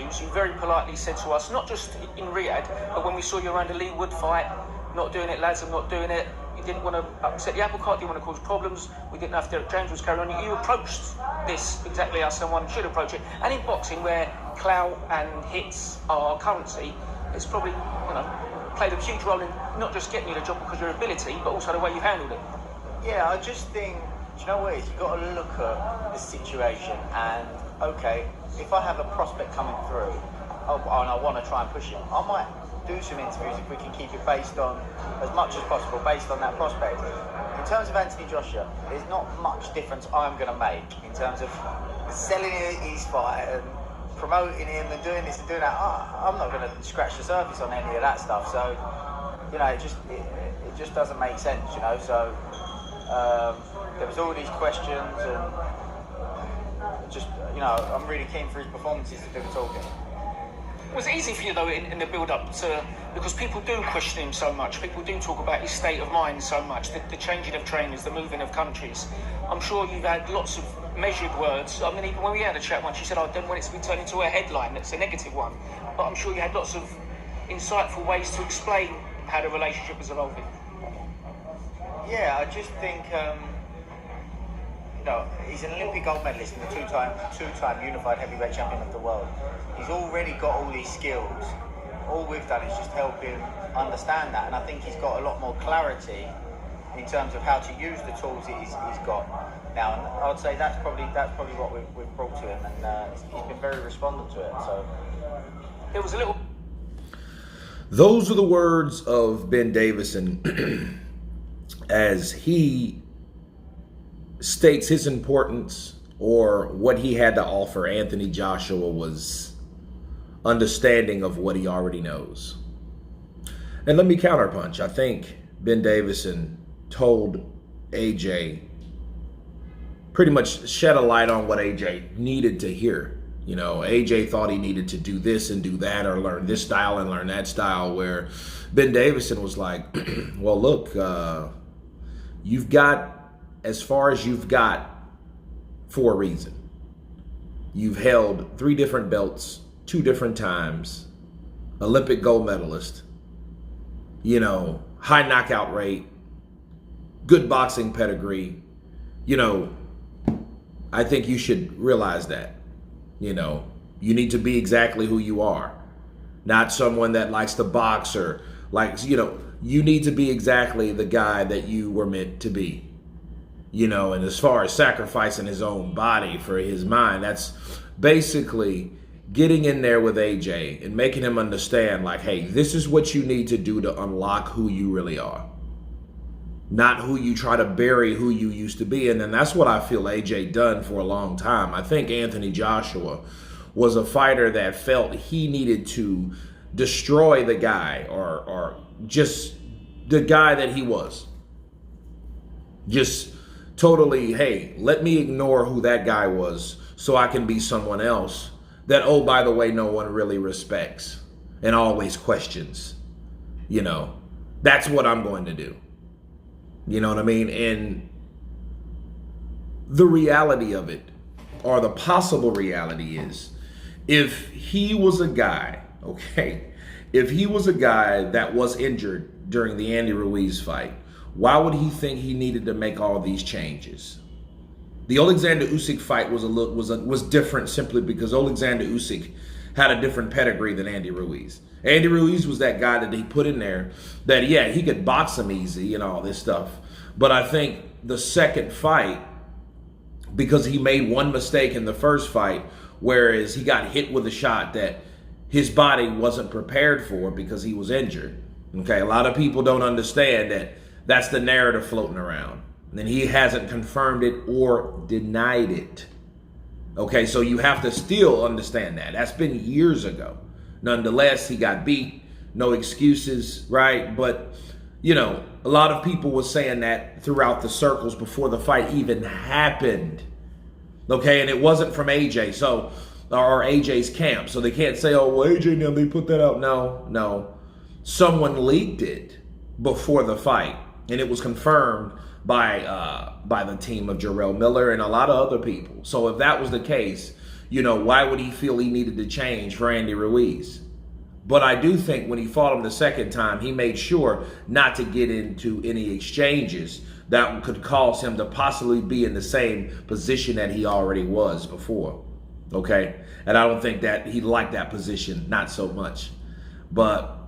interviews, you very politely said to us, not just in Riyadh, but when we saw you around the Lee Wood fight, not doing it, lads, I'm not doing it. You didn't want to upset the apple cart, didn't want to cause problems. We didn't know if Derek James was carrying on. You approached this exactly as someone should approach it. And in boxing, where clout and hits are currency, it's probably, played a huge role in not just getting you the job because of your ability, but also the way you handled it. Yeah, I just think, do you know what it is? You've got to look at the situation and, okay, if I have a prospect coming through and I want to try and push him, I might do some interviews if we can keep it based on, as much as possible, based on that prospect. In terms of Anthony Joshua, there's not much difference I'm going to make in terms of selling his fight and promoting him and doing this and doing that. I'm not going to scratch the surface on any of that stuff. So, it just doesn't make sense, So there was all these questions and just, I'm really keen for his performances to do the talking. Was it easy for you, though, in the build-up to... Because people do question him so much, people do talk about his state of mind so much, the changing of trainers, the moving of countries. I'm sure you've had lots of measured words. I mean, even when we had a chat once, you said, I don't want it to be turned into a headline that's a negative one. But I'm sure you had lots of insightful ways to explain how the relationship was evolving. Yeah, I just think... he's an Olympic gold medalist and a two-time unified heavyweight champion of the world. He's already got all these skills. All we've done is just help him understand that, and I think he's got a lot more clarity in terms of how to use the tools he's got now. And I would say that's probably what we've brought to him, and he's been very responsive to it. So it was a little. Those are the words of Ben Davison as he states his importance or what he had to offer. Anthony Joshua was understanding of what he already knows. And let me counterpunch. I think Ben Davison told AJ, pretty much shed a light on what AJ needed to hear. AJ thought he needed to do this and do that, or learn this style and learn that style, where Ben Davison was like, well, look, you've got as far as you've got for a reason. You've held 3 different belts, 2 different times, Olympic gold medalist, high knockout rate, good boxing pedigree. I think you should realize that. You need to be exactly who you are, not someone that likes to box or you need to be exactly the guy that you were meant to be. And as far as sacrificing his own body for his mind, that's basically getting in there with AJ and making him understand, like, hey, this is what you need to do to unlock who you really are, not who you try to bury who you used to be. And then that's what I feel AJ done for a long time. I think Anthony Joshua was a fighter that felt he needed to destroy the guy or just the guy that he was. Just totally, hey, let me ignore who that guy was so I can be someone else that, oh, by the way, no one really respects and always questions. That's what I'm going to do. You know what I mean? And the reality of it, or the possible reality is, if he was a guy, if he was a guy that was injured during the Andy Ruiz fight, why would he think he needed to make all these changes? The Alexander Usyk fight was different simply because Alexander Usyk had a different pedigree than Andy Ruiz. Andy Ruiz was that guy that he put in there that, yeah, he could box him easy and all this stuff. But I think the second fight, because he made one mistake in the first fight, whereas he got hit with a shot that his body wasn't prepared for because he was injured. A lot of people don't understand that that's the narrative floating around. And he hasn't confirmed it or denied it. So you have to still understand that. That's been years ago. Nonetheless, he got beat. No excuses, right? But, a lot of people were saying that throughout the circles before the fight even happened. And it wasn't from AJ, or AJ's camp. So they can't say, oh, well, AJ, now they put that out. No. Someone leaked it before the fight. And it was confirmed by the team of Jarrell Miller and a lot of other people. So if that was the case, why would he feel he needed to change for Andy Ruiz? But I do think when he fought him the second time, he made sure not to get into any exchanges that could cause him to possibly be in the same position that he already was before. Okay? And I don't think that he liked that position, not so much. But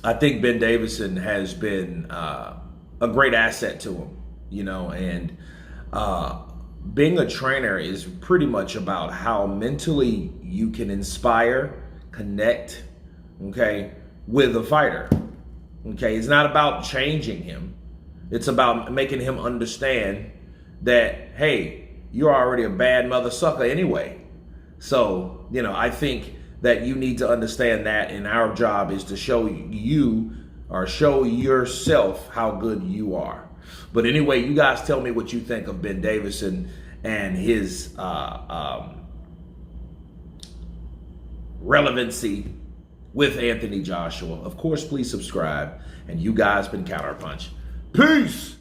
I think Ben Davison has been a great asset to him, and being a trainer is pretty much about how mentally you can inspire, connect, okay, with a fighter. Okay, it's not about changing him. It's about making him understand that, hey, you're already a bad mother sucker anyway. So, I think that you need to understand that, and our job is to show you or show yourself how good you are. But anyway, you guys tell me what you think of Ben Davison and his relevancy with Anthony Joshua. Of course, please subscribe. And you guys been Counterpunch. Peace!